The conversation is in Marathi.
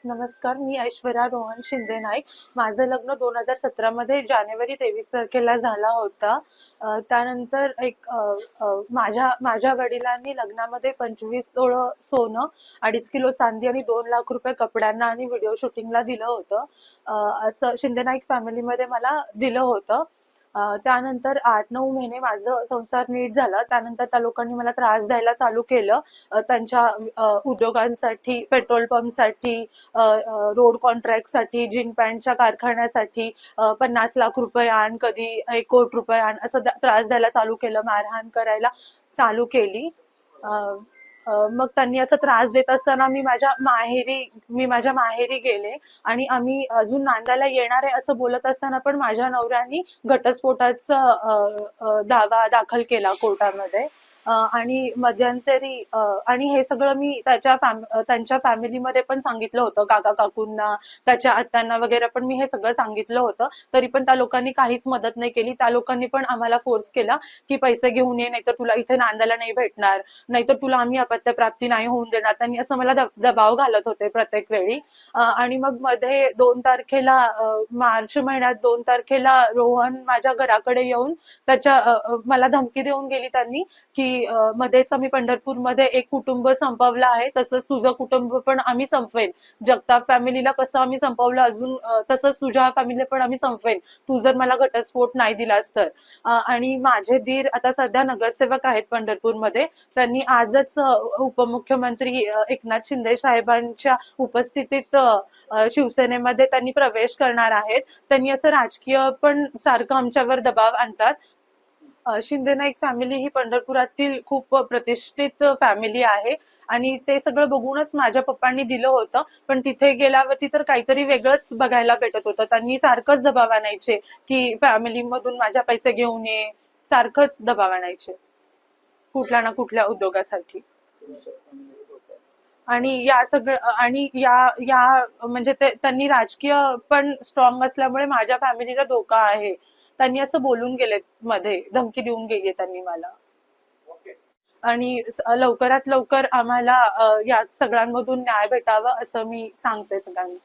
नमस्कार, मी ऐश्वर्या रोहन शिंदे नाईक. माझं लग्न 2017 मध्ये जानेवारी 23 तारखेला झाला होता. त्यानंतर माझ्या वडिलांनी लग्नामध्ये 25 तोळं सोनं, 2.5 किलो चांदी आणि 2 लाख रुपये कपड्यांना आणि व्हिडिओ शूटिंगला दिलं होतं. असं शिंदे नाईक फॅमिलीमध्ये मला दिलं होतं. त्यानंतर 8-9 महिने माझं संसार नीट झाला. त्यानंतर त्या लोकांनी मला त्रास द्यायला चालू केलं. त्यांच्या उद्योगांसाठी, पेट्रोल पंपसाठी, रोड कॉन्ट्रॅक्टसाठी, जीन पॅन्टच्या कारखान्यासाठी 50 लाख रुपये आण, कधी 1 कोटी रुपये आण, असं त्रास द्यायला चालू केलं, मारहाण करायला चालू केली. अ, मग त्यांनी असं त्रास देत असताना मी माझ्या माहेरी गेले आणि आम्ही अजून नांदायला येणार आहे असं बोलत असताना पण माझ्या नवऱ्यानी घटस्फोटाचा दावा दाखल केला कोर्टामध्ये. आणि मध्यंतरी आणि हे सगळं मी त्यांच्या फॅमिलीमध्ये पण सांगितलं होतं, काका काकूंना, त्याच्या आत्यांना वगैरे पण मी हे सगळं सांगितलं होतं. तरी पण त्या लोकांनी काहीच मदत नाही केली. त्या लोकांनी पण आम्हाला फोर्स केला की पैसे घेऊन ये, नाहीतर तुला इथे नांदायला नाही भेटणार, नाहीतर तुला आम्ही अपत्यप्राप्ती नाही होऊन देणार. त्यांनी असं मला दबाव घालत होते प्रत्येक वेळी. आणि मग मध्ये 2 तारखेला, मार्च महिन्यात 2 तारखेला रोहन माझ्या घराकडे येऊन मला धमकी देऊन गेली त्यांनी की मध्येच आम्ही पंढरपूरमध्ये एक कुटुंब संपवलं आहे, तसंच तुझं कुटुंब पण आम्ही संपवेन. जगताप फॅमिलीला कसं आम्ही संपवलं अजून, तसंच तुझ्या फॅमिलीला पण आम्ही संपवेन, तू जर मला घटस्फोट नाही दिलास तर. आणि माझे दीर आता सध्या नगरसेवक आहेत पंढरपूरमध्ये. त्यांनी आजच उपमुख्यमंत्री एकनाथ शिंदे साहेबांच्या उपस्थितीत शिवसेनेमध्ये त्यांनी प्रवेश करणार आहेत. त्यांनी असं राजकीय पण सारखं आमच्यावर दबाव आणतात. शिंदे नाईक फॅमिली ही पंढरपुरातील खूप प्रतिष्ठित फॅमिली आहे आणि ते सगळं बघूनच माझ्या पप्पांनी दिलं होतं. पण तिथे गेल्यावरती तर काहीतरी वेगळंच बघायला भेटत होतं. त्यांनी सारखंच दबाव आणायचे की फॅमिलीमधून माझ्या पैसे घेऊन ये, सारखंच दबाव आणायचे कुठल्या ना कुठल्या उद्योगासाठी. आणि या सगळं आणि या या म्हणजे त्यांनी राजकीय पण स्ट्रॉंग असल्यामुळे माझ्या फॅमिलीला धोका आहे. त्यांनी असं बोलून गेले, मध्ये धमकी देऊन गेली त्यांनी मला. आणि लवकरात लवकर आम्हाला या सगळ्यांमधून न्याय भेटावा असं मी सांगते सगळ्यांना.